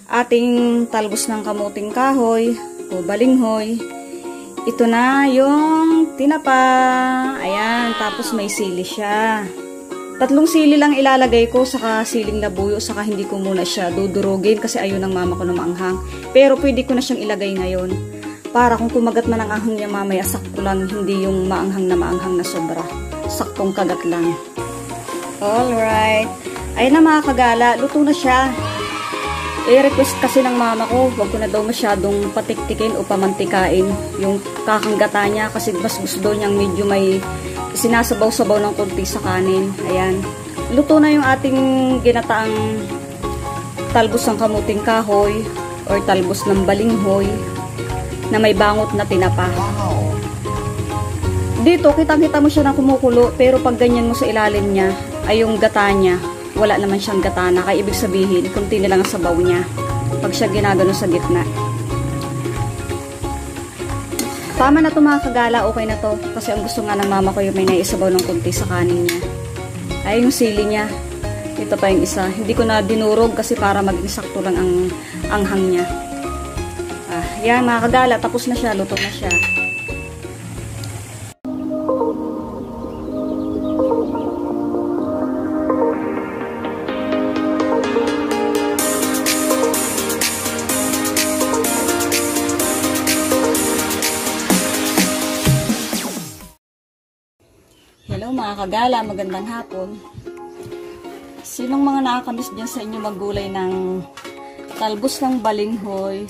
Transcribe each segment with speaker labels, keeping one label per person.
Speaker 1: ating talbos ng kamuting kahoy o balinghoy. Ito na yung tinapa. Ayan, tapos may sili siya. 3 sili lang ilalagay ko, saka siling labuyo, saka hindi ko muna siya dudurugin kasi ayun ang mama ko na maanghang. Pero pwede ko na siyang ilagay ngayon. Para kung kumagat man ang anghang niya mamaya, sakto lang, hindi yung maanghang na sobra. Saktong kagat lang. Alright. Ayun na mga kagala, luto na siya. I-request kasi ng mama ko, huwag ko na daw masyadong patiktikin o pamantikain yung kakanggata niya kasi mas gusto niyang medyo may sinasabaw-sabaw ng konti sa kanin. Ayan. Luto na yung ating ginataang talbos ng kamuting kahoy or talbos ng balinghoy na may bangot na tinapa. Dito, kitang-kita mo siya na kumukulo, pero pag ganyan mo sa ilalim niya, ay yung gata niya, wala naman siyang gata na. Kaya ibig sabihin, kunti na lang ang sabaw niya pag siya ginagano sa gitna. Tama na to mga kagala, okay na to. Kasi ang gusto nga ng mama ko yung may naisabaw ng kunti sa kanin niya. Ay, yung sili niya. Ito pa yung isa. Hindi ko na dinurog kasi para maging sakto lang ang anghang niya. Yan mga kagala, tapos na siya, luto na siya. Hello mga kagala, magandang hapon. Sinong mga nakakamiss dyan sa inyo maggulay ng talbos ng balinghoy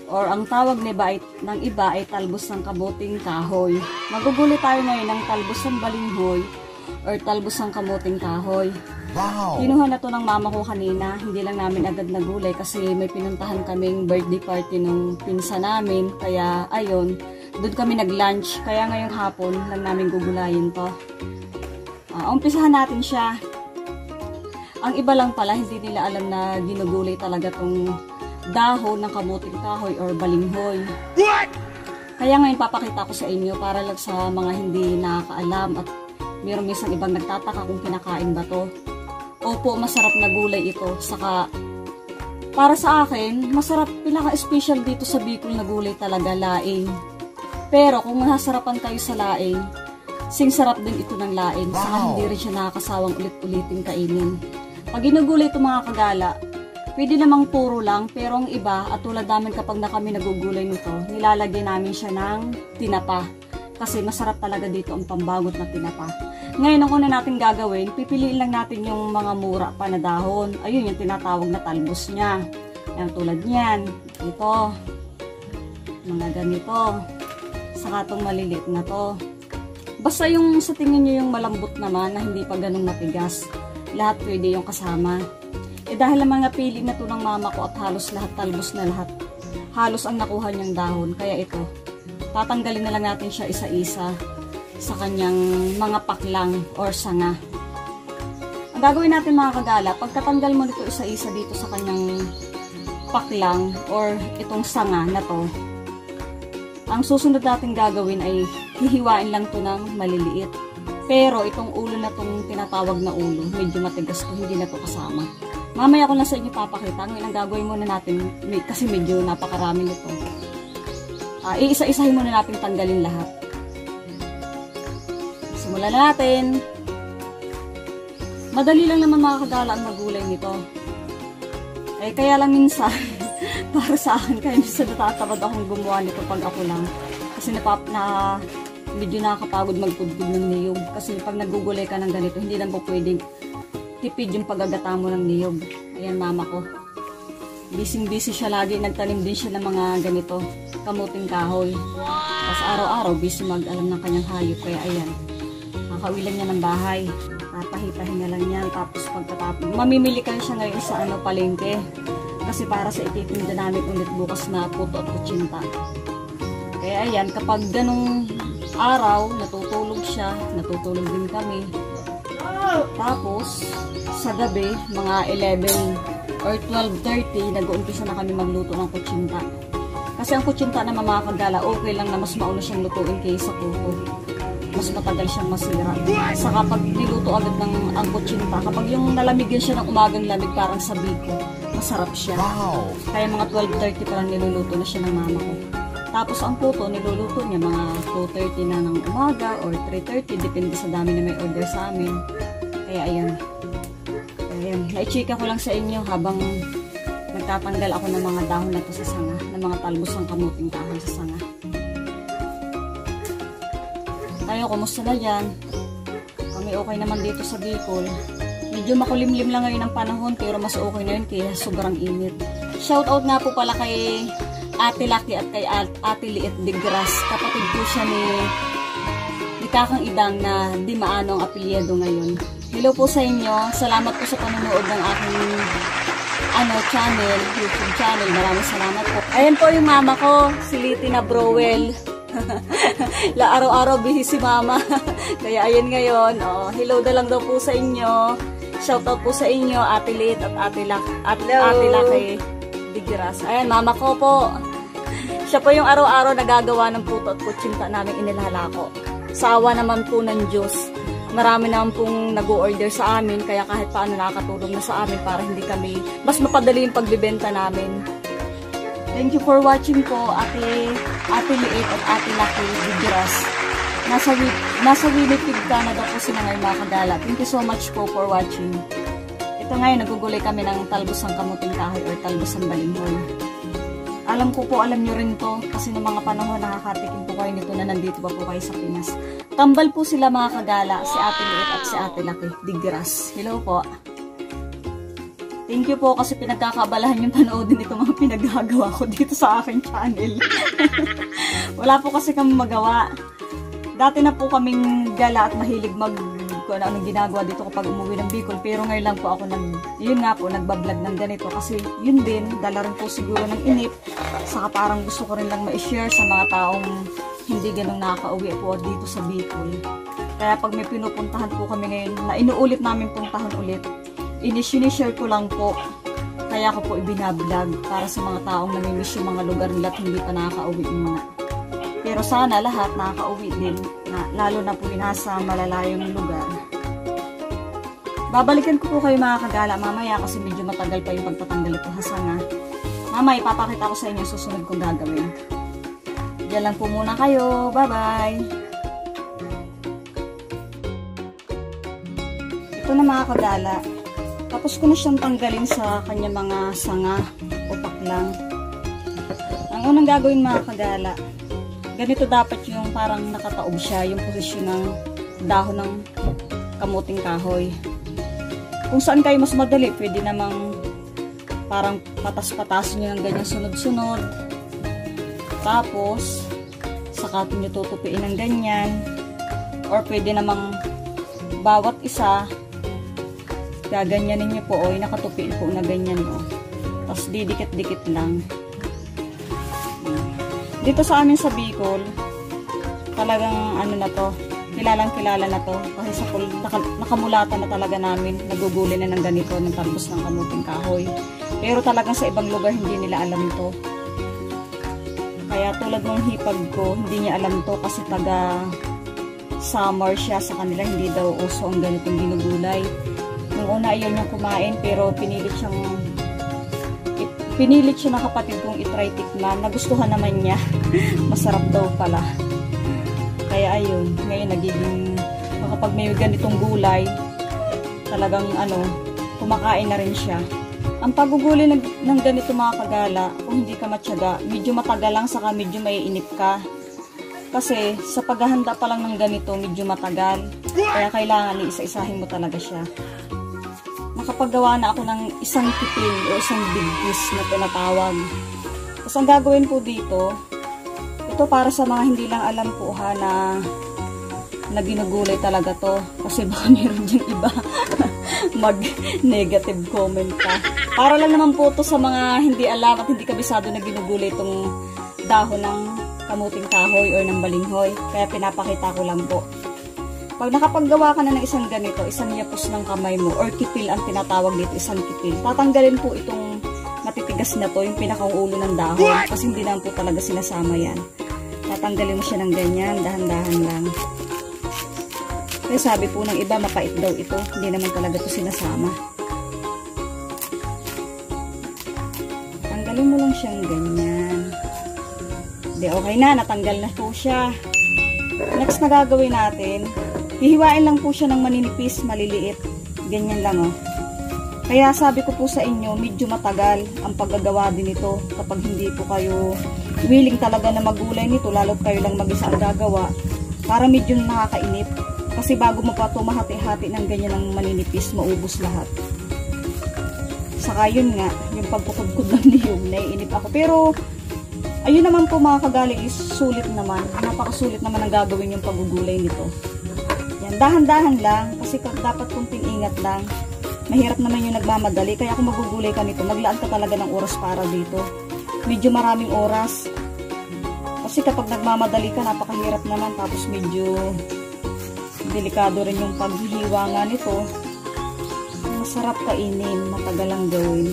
Speaker 1: or ang tawag ng iba ay talbos ng kamuting kahoy? Magugulay tayo ngayon ng talbos ng balinghoy or talbos ng kamuting kahoy. Wow! Kinuha na to ng mama ko kanina, hindi lang namin agad nagulay kasi may pinuntahan kaming birthday party ng pinsa namin, kaya ayun, doon kami nag-lunch, kaya ngayong hapon lang namin gugulayin to. Umpisahan natin siya. Ang iba lang pala, hindi nila alam na ginugulay talaga tong dahon ng kamuting kahoy or balinghoy. What? Kaya ngayon papakita ko sa inyo para lang sa mga hindi nakakaalam at mayroong minsan ibang nagtataka kung kinakain ba to. Opo, masarap na gulay ito. Saka para sa akin, masarap, pinaka-special dito sa Bicol na gulay talaga, laing. Pero kung nasarapan kayo sa laing, sing-sarap din ito ng laing. Wow. Saka hindi rin siya nakakasawang ulit-ulitin kainin. Pag ginugulay ito mga kagala, pwede namang puro lang, pero ang iba, at tulad namin kapag na kami nagugulay nito, nilalagyan namin siya ng tinapa. Kasi masarap talaga dito ang pambagot na tinapa. Ngayon, ang una natin gagawin, pipiliin lang natin yung mga mura pa na dahon. Ayun, yung tinatawag na talbos niya. Ayan, tulad niyan. Ito. Mga ganito. Saka itong maliliit na to. Basta yung sa tingin nyo yung malambot naman na hindi pa ganun matigas. Lahat pwede yung kasama. Dahil ang mga pili na to ng mama ko at halos lahat talbos na lahat. Halos ang nakuha niyang dahon. Kaya ito, tatanggalin na lang natin siya isa-isa sa kanyang mga paklang or sanga. Ang gagawin natin mga kagala, pagkatanggal mo nito isa-isa dito sa kanyang paklang or itong sanga na to, ang susunod natin gagawin ay hihiwain lang to ng maliliit. Pero itong ulo na tong tinatawag na ulo, medyo matigas to, hindi na to kasama. Mamaya ko na sa inyo papakita. Ngayon ang gagawin muna natin, kasi medyo napakarami nito. Iisa-isahin muna natin tanggalin lahat. Simulan na natin. Madali lang naman mga kagala ang magulay nito. Kaya lang minsan, para sa akin, kaya minsan natatamad akong gumawa nito pag ako lang. Kasi medyo nakakapagod magpudpud ng niyog. Kasi pag nagugulay ka ng ganito, hindi lang po pwedeng tipid yung pagagata mo ng niyog. Ayan mama ko. Busy-busy siya lagi. Nagtanim din siya ng mga ganito, kamuting kahoy. Tapos araw-araw, busy mag-alam ng kanyang hayop. Kaya ayan, kakawilan niya ng bahay. Papahipahinga lang niya. Tapos pagkatapos, mamimili ka siya ngayon sa palengke. Kasi para sa ititinda namin ulit bukas na puto at kutsinta. Kaya ayan, kapag ganong araw, natutulog siya, natutulog din kami. Tapos, sa gabi, mga 11 or 12:30, nag-uumpisa na kami magluto ng kutsinta. Kasi ang kutsinta naman mga kagala, okay lang na mas mauna siyang lutuin kaysa puto. mas matagal siyang masira. Saka pag niluto agad ng ang kutsinta, kapag yung nalamigin siya ng umagang lamig parang sa biko, masarap siya. Wow. Kaya mga 12:30 pa lang niluluto na siya ng mama ko. Tapos ang puto, niluluto niya mga 2:30 na ng umaga or 3:30, depende sa dami na may order sa amin. Kaya ayan. Ayan. Naichika ko lang sa inyo habang nagtatanggal ako ng mga dahon na to sa sanga, ng mga talbos ng kamuting kahoy sa sanga. Tayo, kumusta na dyan? Kami okay naman dito sa Bicol. Medyo makulimlim lang ngayon ang panahon, pero mas okay na yun kaya sobrang init. Shoutout nga po pala kay Ate Lucky at kay Ate Liit de Gras. Kapatid po siya ni Kakang Idang na di maano ang apelyido ngayon. Hello po sa inyo. Salamat po sa panonood ng aking channel, YouTube channel. Maraming salamat po. Ayan po yung mama ko, si Liti na Browell. La araw-araw busy si mama. Kaya ayan ngayon. Oh, hello na lang daw po sa inyo. Shoutout po sa inyo, Ate Lit at Ate Lucky de Gras. Ayan, mama ko po. Siya po yung araw-araw nagagawa ng puto at kutsinta namin inilalako. Sawa naman po ng Diyos. Marami naman pong nag-o-order sa amin, kaya kahit paano nakakatulong na sa amin para hindi kami, mas mapadali yung pagbibenta namin. Thank you for watching po, Ate Liit at Ate Lucky de Gras. Nasa Winnipeg, Canada po sila ngayon mga kagala. Thank you so much po for watching. Ito ngayon, nagugulay kami ng talbos ng kamuting kahoy or talbos ng balinghoy. Alam ko po, alam nyo rin to, kasi noong mga panahon nakakatikim po kayo nito na nandito pa po kayo sa Pinas. Tambal po sila mga kagala, si Ate Liit at si Ate Lucky de Gras. Hello po. Thank you po kasi pinagkakabalahan yung panoodin itong mga pinagagawa ko dito sa aking channel. Wala po kasi kami magawa. Dati na po kaming gala at mahilig kung anong ginagawa dito kapag umuwi ng Bicol. Pero ngayon lang po ako nagbablog ng ganito. Kasi yun din, dala rin po siguro ng inip. Saka parang gusto ko rin lang ma-share sa mga taong hindi ganong nakaka-uwi po dito sa Bicol. Kaya pag may pinupuntahan po kami ngayon, na inuulit namin puntahan ulit, ini-share ko lang po. Kaya ko po ibinablog para sa mga taong namimiss yung mga lugar nila at hindi pa nakaka-uwi muna. Pero sana lahat nakaka-uwi din, lalo na po yung nasa malalayong lugar. Babalikan ko po kayo mga kagala mamaya kasi medyo matagal pa yung pagtatanggal ito sa sanga. Mamaya ipapakita ko sa inyo susunod kong gagawin. Diyan lang po muna kayo. Bye-bye! Ito na mga kagala. Tapos ko na siyang tanggalin sa kanya mga sanga o paklang. Ang unang gagawin mga kagala, ganito dapat yung parang nakataob siya, yung posisyon ng dahon ng kamuting kahoy. Kung saan kayo mas madali, pwede namang parang patas-patas nyo ng ganyan sunod-sunod. Tapos, saka nyo tutupiin ng ganyan. Or pwede namang bawat isa, gaganyanin nyo po, o nakatupiin po na ganyan. O. Tapos didikit-dikit lang. Dito sa amin sa Bicol, talagang na to, kilalang-kilala na to. Kasi nakamulatan na talaga namin, naguguli na ng ganito, ng talbos ng kamuting kahoy. Pero talagang sa ibang lugar hindi nila alam to. Kaya tulad ng hipag ko, hindi niya alam to kasi taga summer siya sa kanila, hindi daw uso ang ganitong ginugulay. Nung una ayaw niyang kumain pero pinilit siya na kapatid kong itry tikman. Nagustuhan naman niya. Masarap daw pala. Kaya ayun, ngayon nagiging kapag may ganitong gulay, talagang kumakain na rin siya. Ang paguguli ng ganito mga kagala, kung hindi ka matyaga, medyo matagal lang, saka medyo maiinip ka. Kasi sa paghahanda pa lang ng ganito, medyo matagal. Kaya kailangan isa-isahin mo talaga siya. Nakapaggawa na ako ng isang tipin o isang bigkis na tinatawag. Tapos ang gagawin po dito, ito para sa mga hindi lang alam po na ginugulay talaga to. Kasi baka meron dyan iba mag-negative comment pa. Para lang naman po to sa mga hindi alam at hindi kabisado na ginugulay itong dahon ng kamuting kahoy or ng balinghoy. Kaya pinapakita ko lang po. Pag nakapaggawa ka na ng isang ganito, isang yapos ng kamay mo, or kipil ang tinatawag dito, isang kipil, tatanggalin po itong matitigas na to, yung pinakang ulo ng dahon, kasi hindi naman po talaga sinasama yan. Tatanggalin mo siya ng ganyan, dahan-dahan lang. Kaya sabi po ng iba, mapait daw ito. Hindi naman talaga ito sinasama. Tanggalin mo lang siyang ganyan. Hindi, okay na. Natanggal na po siya. Next na gagawin natin, hihiwain lang po siya ng maninipis, maliliit. Ganyan lang, oh. Kaya sabi ko po sa inyo, medyo matagal ang paggagawa din ito kapag hindi po kayo willing talaga na magulay nito, lalo't kayo lang mag-isa ang gagawa. Para medyo nakakainip. Kasi bago mo pa ito mahati-hati ng ganyan ng maninipis, maubos lahat. Saka yun nga, yung pagpukudkod ng niyog, naiinip ako. Pero, ayun naman po mga kagali, is sulit naman. Napakasulit naman ang gagawin yung paggugulay nito. Yan, dahan-dahan lang, kasi dapat kunting ingat lang. Mahirap naman yung nagmamadali, kaya kung magugulay ka nito, maglaan ka talaga ng oras para dito. Medyo maraming oras. Kasi kapag nagmamadali ka, napakahirap naman, tapos medyo delikado rin yung paghihiwa nga nito. Masarap kainin, matagal lang gawin.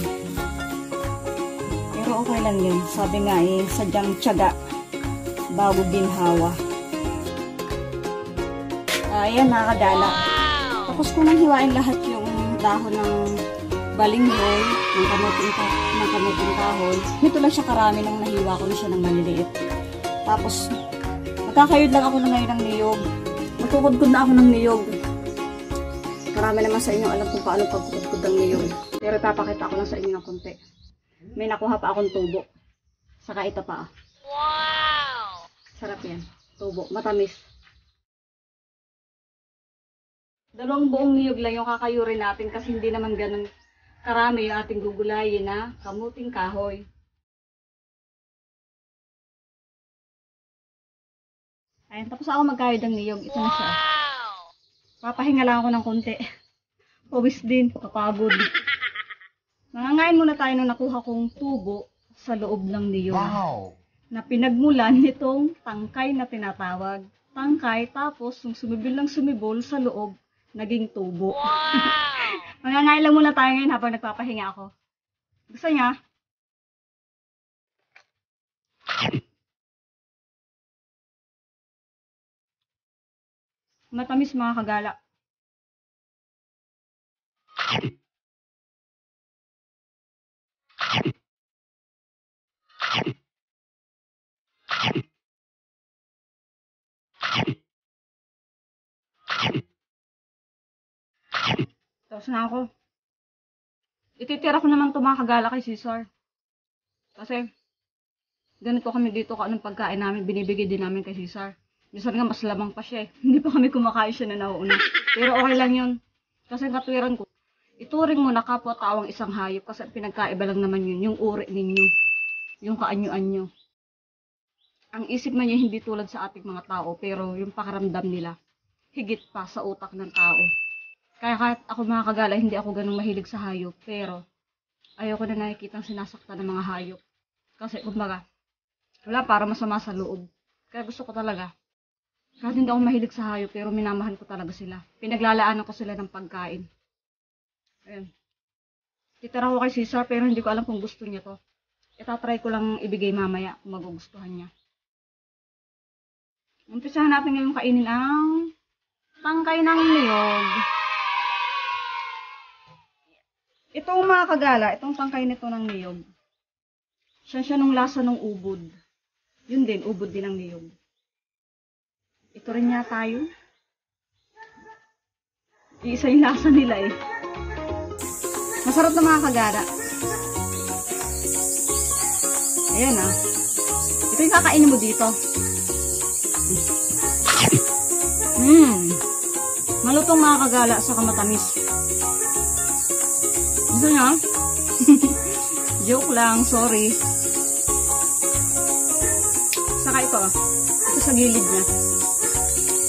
Speaker 1: Pero okay lang yun. Sabi nga sadyang tiyaga bago ginhawa. Ayan mga kadala. Tapos ko nang hiwain lahat yung dahon ng balinghoy, ng kamuting kahoy. Ito lang siya karami nung nahiwa ko na siya ng maliliit. Tapos, magkakayod lang ako na ngayon ng niyog. Magkukudkod na ako ng niyog. Marami naman sa inyo alam kung paano pagkukudkod ng niyog. Pero papakita ko lang sa inyo ng konti. May nakuha pa akong tubo. Saka ito pa. Wow! Sarap yan. Tubo. Matamis. Dalawang buong niyog lang yung kakayurin natin kasi hindi naman ganun karami yung ating gugulayin na kamuting kahoy. Ayan, tapos ako magkayod ng niyog. Ito na siya. Papahinga lang ako ng konti. Pawis din. Kapagod. Nangangain muna tayo nung nakuha kong tubo sa loob ng niyog. Wow! Na pinagmulan nitong tangkay na tinatawag. Tangkay, tapos yung sumibol ng sumibol sa loob, naging tubo. Wow! Mangangain lang muna tayo ngayon habang nagpapahinga ako. Gusto niya? Matamis mga kagala. Tapos na ako. Ititira ko naman ito mga kagala kay Cesar. Kasi, ganito kami dito kung anong pagkain namin, binibigay din namin kay Cesar. Minsan nga mas lamang pa siya eh. Hindi pa kami kumakain siya na nauuna. Pero okay lang yun. Kasi katwiran ko, ituring mo na kapwa-tawang isang hayop kasi pinagkaiba lang naman yun, yung uri ninyo. Yung kaanyo-anyo. Ang isip man niya hindi tulad sa ating mga tao, pero yung pakaramdam nila, higit pa sa utak ng tao. Kaya kahit ako mga kagala, hindi ako ganun mahilig sa hayop, pero ayoko na nakikitang sinasaktan ng mga hayop. Kasi kumbaga, wala para masama sa loob. Kaya gusto ko talaga, kahit hindi ako mahilig sa hayop, pero minamahal ko talaga sila. Pinaglalaanan ko sila ng pagkain. Ayan. Titira ko kay Cesar, pero hindi ko alam kung gusto niya to. Itatry ko lang ibigay mamaya kung magugustuhan niya. Umpisahan natin ngayon kainin ang tangkay ng niyog. Itong mga kagala, itong tangkay nito ng niyog, siya nung lasa ng ubod. Yun din, ubod din ng niyog. Ito rin yata yun. Iisa yung lasa nila eh. Masarap na mga kagala. Ayan ah. Ito yung kakainin mo dito. Malutong mga kagala sa matamis. Gusto niya? Joke lang, sorry. Saka ito, ito sa gilid niya.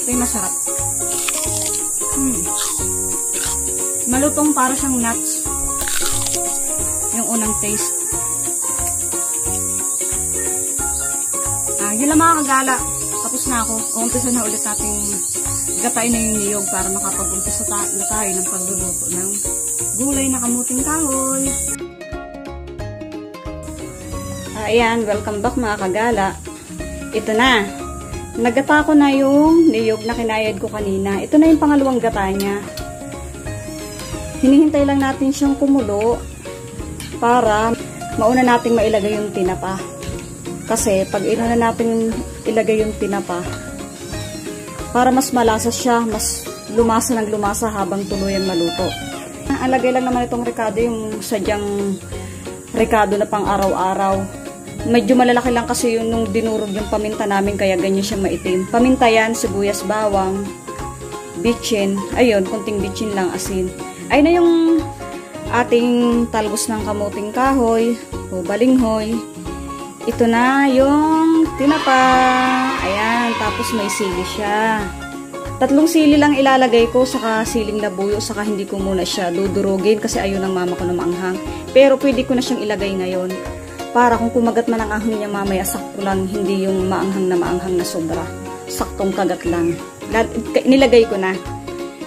Speaker 1: Ito yung masarap. Malutong para siyang nuts. Yung unang taste. Yun lang mga kagala. Tapos na ako. Umpisa na ulit natin gatain na yung niyog para makapag-umpisa na tayo ng pagluluto ng gulay na kamuting kahoy. Ayan, welcome back mga kagala. Ito na. Nagata ko na yung niyog na kinayad ko kanina. Ito na yung pangalawang gata niya. Hinihintay lang natin siyang kumulo para mauna nating mailagay yung tinapa. Kasi pag inuna natin ilagay yung tinapa, para mas malasa siya, mas lumasa ng lumasa habang tuluyang maluto. Ang lagay lang naman itong ricado, yung sadyang ricado na pang araw-araw. Medyo malalaki lang kasi yung nung dinurog yung paminta namin, kaya ganyan siya maitim. Paminta yan, sibuyas, bawang, bitchin. Ayun, konting bitchin lang, asin. Ayun na yung ating talbos ng kamuting kahoy o balinghoy. Ito na yung tinapa. Ayan, tapos may sili siya. 3 sili lang ilalagay ko, saka siling labuyo, saka hindi ko muna siya dudurugin kasi ayun ang mama ko na maanghang. Pero pwede ko na siyang ilagay ngayon. Para kung kumagat man ang ahang niya mamaya, sakto lang, hindi yung maanghang na sobra. Saktong kagat lang. Nilagay ko na.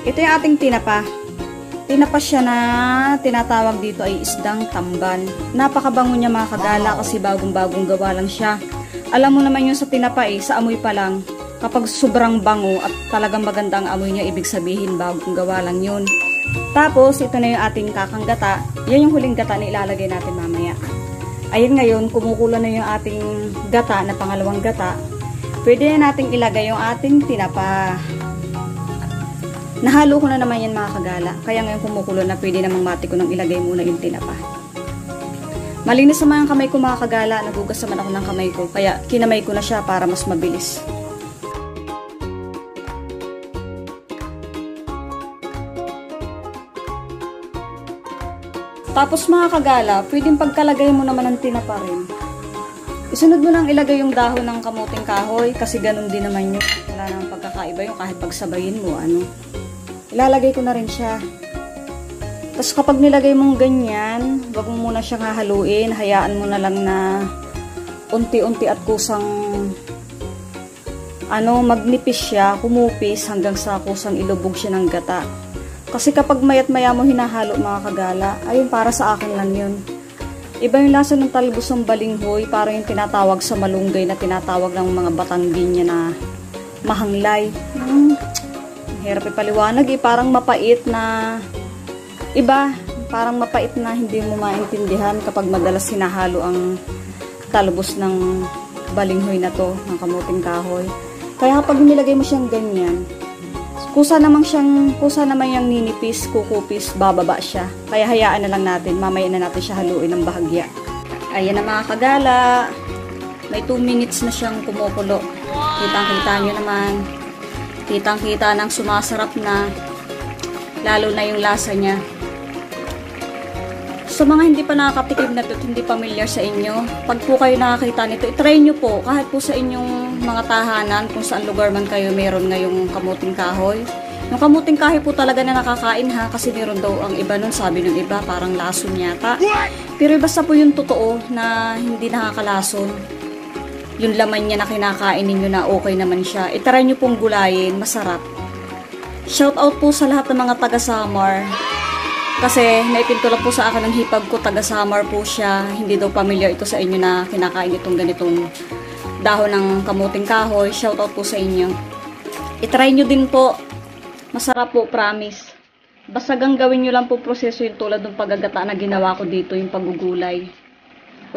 Speaker 1: Ito yung ating tinapa. Tinapa siya na tinatawag dito ay isdang tamban. Napakabango niya mga kagala kasi bagong-bagong gawa lang siya. Alam mo naman yun sa tinapa sa amoy pa lang. Kapag sobrang bango at talagang maganda ang amoy niya, ibig sabihin bagong gawa lang yun. Tapos, ito na yung ating kakanggata. Yan yung huling gata na ilalagay natin mamaya. Ayun ngayon, kumukulo na yung ating gata na pangalawang gata. Pwede na nating ilagay yung ating tinapa. Nahalo ko na naman yan mga kagala. Kaya ngayon kumukulo na, pwede namang mati ko nang ilagay muna yung tinapa. Malinis naman ang kamay ko mga kagala. Nagugas naman ako ng kamay ko. Kaya kinamay ko na siya para mas mabilis. Tapos mga kagala, pwedeng pagkalagay mo naman ng tinapa rin. Isunod mo nang ilagay yung dahon ng kamuting kahoy kasi ganun din naman yun. Wala namang pagkakaiba yung kahit pagsabayin mo. Ilalagay ko na rin siya. Tapos kapag nilagay mong ganyan, wag mo muna siyang hahaluin. Hayaan mo na lang na unti-unti at kusang magnipis siya, kumupis hanggang sa kusang ilubog siya ng gata. Kasi kapag mayat maya mo hinahalo mga kagala, ayun para sa akin lang yun. Iba yung lasa ng talbos ng balinghoy, parang yung tinatawag sa malunggay na tinatawag ng mga Batanggin niya na mahanglay. Hirap ipaliwanag parang mapait na iba, parang mapait na hindi mo maintindihan kapag madalas hinahalo ang talbos ng balinghoy na to, ng kamuting kahoy. Kaya kapag nilagay mo siyang ganyan, kusa naman yung ninipis, kukupis, bababa siya. Kaya hayaan na lang natin, mamaya na natin siya haluin ng bahagya. Ayan na mga kagala, may 2 minutes na siyang kumukulo. Kitang-kita nyo naman, kitang-kita ng sumasarap na, lalo na yung lasa niya. Sa mga hindi pa nakakatikim na ito at hindi familiar sa inyo, pag po kayo nakakita nito, itry nyo po kahit po sa inyong mga tahanan, kung saan lugar man kayo meron ngayong kamuting kahoy. Yung kamuting kahoy po talaga na nakakain kasi meron daw ang iba nun, sabi ng iba, parang lason yata. Pero basta po yung totoo na hindi nakakalason. Yung laman niya na kinakain ninyo na okay naman siya. Itry nyo pong gulayin, masarap. Shout out po sa lahat ng mga taga-Samar. Kasi naipinto lang po sa akin ng hipag ko, taga-Samar po siya. Hindi daw familiar ito sa inyo na kinakain itong ganitong dahon ng kamuting kahoy. Shoutout po sa inyo. I-try nyo din po. Masarap po, promise. Basta gawin nyo lang po proseso yung tulad ng paggagata na ginawa ko dito, yung paggugulay.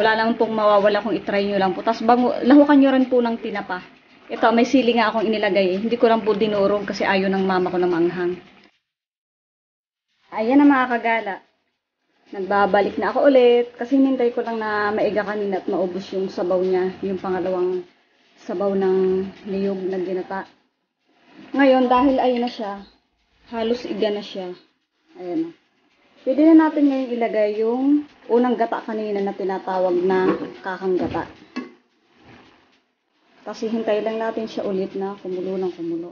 Speaker 1: Wala naman pong mawawala kung i-try nyo lang po. Tapos lahukan nyo rin po ng tinapa. Ito, may sili nga akong inilagay. Hindi ko lang po dinurog kasi ayaw ng mama ko na manghang. Ayan na mga kagala. Nagbabalik na ako ulit kasi hinintay ko lang na maiga kanina at maubos yung sabaw niya, yung pangalawang sabaw ng niyog na ginata. Ngayon, dahil ayun na siya, halos iga na siya. Ayan na. Pwede na natin ngayon ilagay yung unang gata kanina na tinatawag na kakanggata. Kasi hintay lang natin siya ulit na kumulo ng kumulo.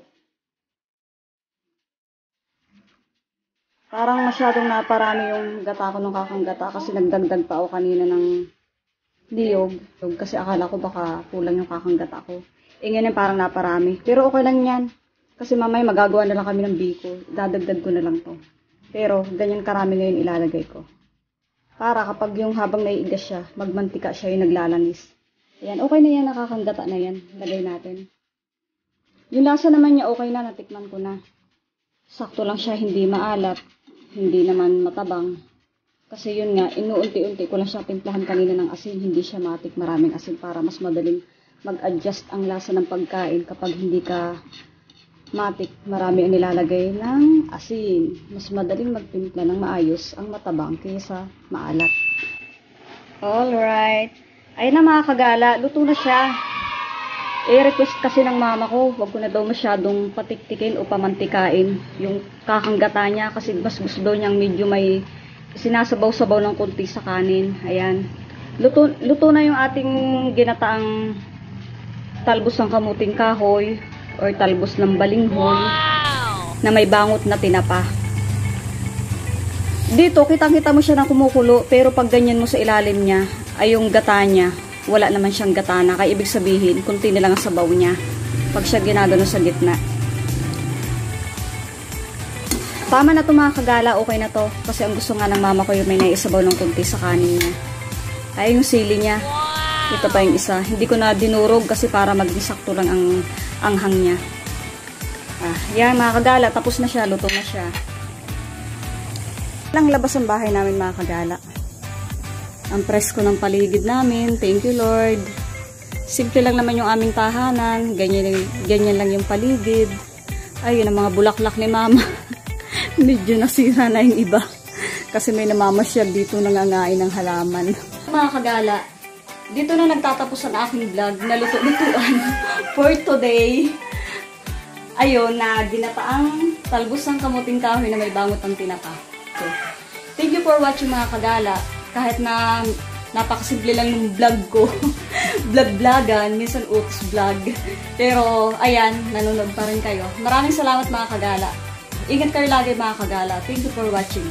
Speaker 1: Parang masyadong naparami yung gata ko ng kakanggata kasi nagdagdag pa ako kanina ng niyog. Kasi akala ko baka kulang yung kakanggata ko. Ngayon parang naparami. Pero okay lang yan. Kasi mamaya magagawa na lang kami ng biko. Dadagdag ko na lang to. Pero ganyan karami ngayon ilalagay ko. Para kapag yung habang naiigas siya, magmantika siya yung naglalanis. Ayan, okay na yan, nakakanggata na yan. Lagay natin. Yung lasa naman niya okay na, natikman ko na. Sakto lang siya, hindi maalat, hindi naman matabang. Kasi yun nga, inuunti-unti ko lang siya timplahan kanina ng asin, hindi siya matik maraming asin para mas madaling mag-adjust ang lasa ng pagkain kapag hindi ka matik, marami ang nilalagay ng asin. Mas madaling magtimpla ng maayos ang matabang kaysa maalat. Alright. Ayun na mga kagala, luto na siya. I-request kasi ng mama ko, wag ko na daw masyadong patiktikin o pamantikain yung kakanggata niya kasi mas gusto daw niyang medyo may sinasabaw-sabaw ng konti sa kanin. Ayan. Luto na yung ating ginataang talbos ng kamuting kahoy or talbos ng balinghoy na may bangot na tinapa. Dito, kitang-kita mo siya na kumukulo, pero pag ganyan mo sa ilalim niya, ay yung gata niya, wala naman siyang gata na. Kaya ibig sabihin, kunti na lang ang sabaw niya pag siya ginagano sa gitna. Tama na to mga kagala, okay na to. Kasi ang gusto nga ng mama ko yung may naisabaw ng kunti sa kanin niya. Ay, yung sili niya. Ito pa yung isa. Hindi ko na dinurog kasi para mag-sakto lang ang anghang niya. Yan mga kagala, tapos na siya, luto na siya. Lang labas ang bahay namin mga kagala. Ang presko ng paligid namin, thank you Lord. Simple lang naman yung aming tahanan, ganyan lang yung paligid. Ayun ang mga bulaklak ni mama. Medyo nasira na yung iba. Kasi may namamasyal dito nangangain ng halaman. Mga kagala, dito na nagtatapos ang aking vlog na luto-lutuan for today. Ayun, na ginataang talbos ng kamuting kahoy na may bangot ng tinapa. So, thank you for watching mga kagala. Kahit na napakasimple lang ng vlog ko. Vlog-vlogan, minsan utos vlog. Pero, ayan, nanonood pa rin kayo. Maraming salamat mga kagala. Ingat kayo lagi mga kagala. Thank you for watching.